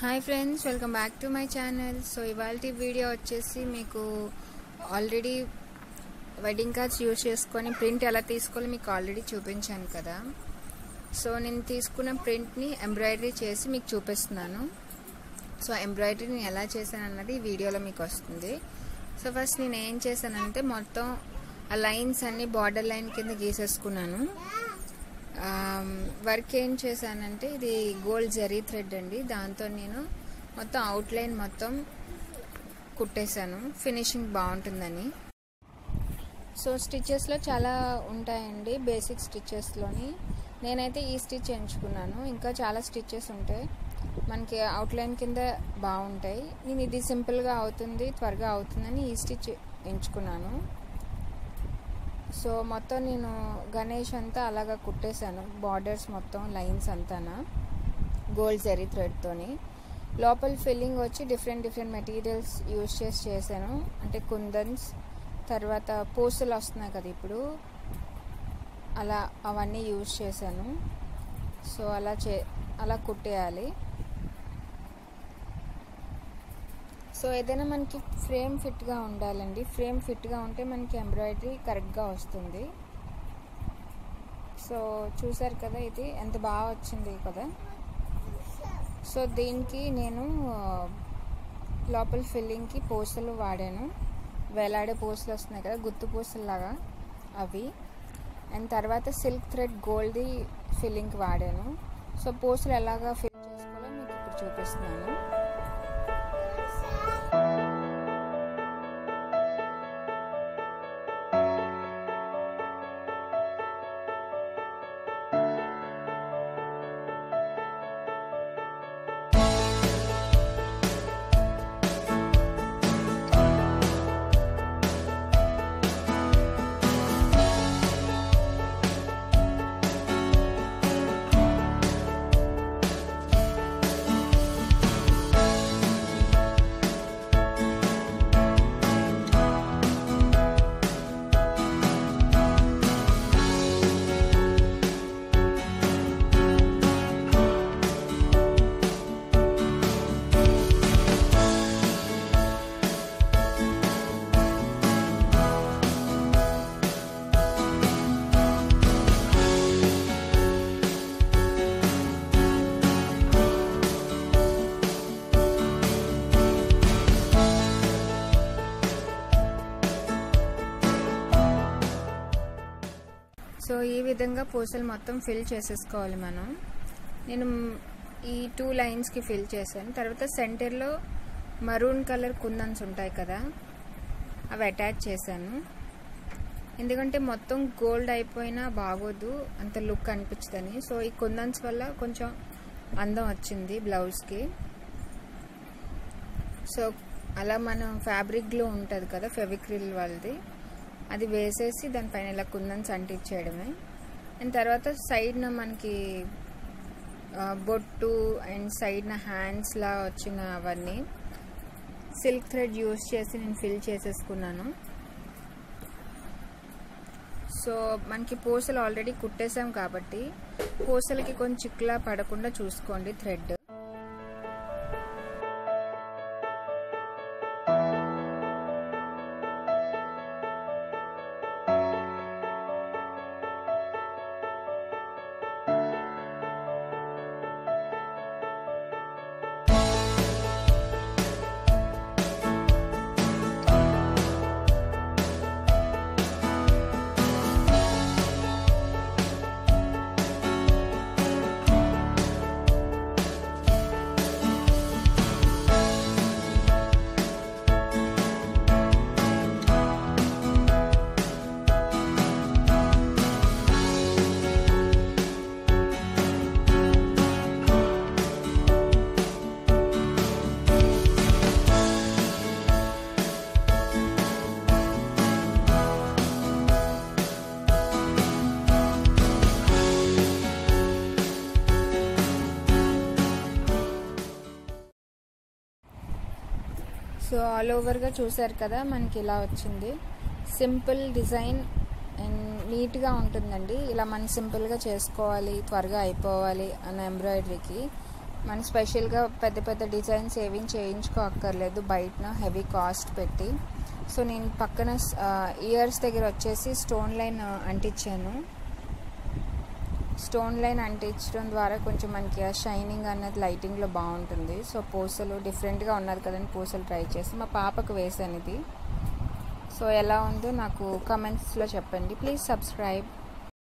Hi friends, welcome back to my channel. So ఇవాళ video వచ్చేసి మీకు ఆల్రెడీ వెడ్డింగ్ కార్డ్స్ యూజ్ చేసుకొని print ఎలా తీసుకోవాలో మీకు ఆల్రెడీ చూపించాను కదా. సో నేను తీసుకున్న ప్రింట్ని ఎంబ్రాయిడరీ చేసి మీకు చూపిస్తున్నాను. సో ఎంబ్రాయిడరీని ఎలా చేశాను అన్నది ఈ వీడియోలో మీకు వస్తుంది. సో ఫస్ట్ నేను ఏం చేశానంటే మొత్తం ఆ లైన్స్ అన్ని బార్డర్ లైన్ కింద గీసేసుకున్నాను. వర్క్ ఏం చేశానంటే ఇది గోల్డ్ జరీ థ్రెడ్ అండి, దాంతో నేను మొత్తం అవుట్లైన్ మొత్తం కుట్టేశాను ఫినిషింగ్ బాగుంటుందని. సో స్టిచెస్లో చాలా ఉంటాయండి, బేసిక్ స్టిచెస్లోని నేనైతే ఈ స్టిచ్ ఎంచుకున్నాను. ఇంకా చాలా స్టిచెస్ ఉంటాయి మనకి అవుట్లైన్ కింద బాగుంటాయి. నేను ఇది సింపుల్గా అవుతుంది, త్వరగా అవుతుందని ఈ స్టిచ్ ఎంచుకున్నాను. సో మొత్తం నేను గణేష్ అంతా అలాగా కుట్టేశాను, బార్డర్స్ మొత్తం లైన్స్ అంతానా గోల్డ్ జరీ థ్రెడ్తోని. లోపల ఫిల్లింగ్ వచ్చి డిఫరెంట్ మెటీరియల్స్ యూజ్ చేశాను. అంటే కుందన్స్, తర్వాత పూసలు వస్తున్నాయి కదా ఇప్పుడు, అలా అవన్నీ యూజ్ చేశాను. సో అలా కుట్టేయాలి. సో ఏదైనా మనకి ఫ్రేమ్ ఫిట్గా ఉండాలండి, ఫ్రేమ్ ఫిట్గా ఉంటే మనకి ఎంబ్రాయిడరీ కరెక్ట్గా వస్తుంది. సో చూసారు కదా ఇది ఎంత బాగా వచ్చింది కదా. సో దీనికి నేను లోపల ఫిల్లింగ్కి పూసలు వాడాను, వేలాడే పూసలు వస్తున్నాయి కదా గుత్తు పూసల్లాగా అవి. అండ్ తర్వాత సిల్క్ థ్రెడ్ గోల్డ్ది ఫిల్లింగ్కి వాడాను. సో పూసలు ఎలాగా ఫిల్ చేసుకోవాలో మీకు ఇప్పుడు చూపిస్తున్నాను. సో ఈ విధంగా పూసలు మొత్తం ఫిల్ చేసేసుకోవాలి మనం. నేను ఈ 2 లైన్స్కి ఫిల్ చేశాను. తర్వాత సెంటర్లో మరూన్ కలర్ కుందన్స్ ఉంటాయి కదా, అవి అటాచ్ చేశాను. ఎందుకంటే మొత్తం గోల్డ్ అయిపోయినా బాగోదు, అంత లుక్ అనిపించదని. సో ఈ కుందన్స్ వల్ల కొంచెం అందం వచ్చింది బ్లౌజ్కి. సో అలా మనం ఫ్యాబ్రిక్ గ్లూ ఉంటుంది కదా ఫెవిక్రిల్ వాళ్ళది, అది వేసేసి దానిపైన ఇలా కుందన్స్ అంటించేయడమే. అండ్ తర్వాత సైడ్న మనకి బొట్టు అండ్ సైడ్న హ్యాండ్స్లా వచ్చిన అవన్నీ సిల్క్ థ్రెడ్ యూజ్ చేసి నేను ఫిల్ చేసేసుకున్నాను. సో మనకి పూసలు ఆల్రెడీ కుట్టేసాం కాబట్టి పూసలకి కొంచెం చిక్కులా పడకుండా చూసుకోండి థ్రెడ్. సో ఆల్ ఓవర్గా చూసారు కదా మనకి ఇలా వచ్చింది. సింపుల్ డిజైన్ అండ్ నీట్గా ఉంటుందండి. ఇలా మనం సింపుల్గా చేసుకోవాలి, త్వరగా అయిపోవాలి అన్న ఎంబ్రాయిడరీకి మనం స్పెషల్గా పెద్ద పెద్ద డిజైన్స్ ఏవి చేయించుకోక్కర్లేదు బయటన హెవీ కాస్ట్ పెట్టి. సో నేను పక్కన ఇయర్స్ దగ్గర వచ్చేసి స్టోన్ లైన్ అంటించాను. స్టోన్ లైన్ అంటించడం ద్వారా కొంచెం మనకి ఆ షైనింగ్ అన్నది లైటింగ్లో బాగుంటుంది. సో పూసలు డిఫరెంట్గా ఉన్నది కదండి, పూసలు ట్రై చేసి మా పాపకు వేసాను ఇది. సో ఎలా ఉందో నాకు కమెంట్స్లో చెప్పండి. Please subscribe.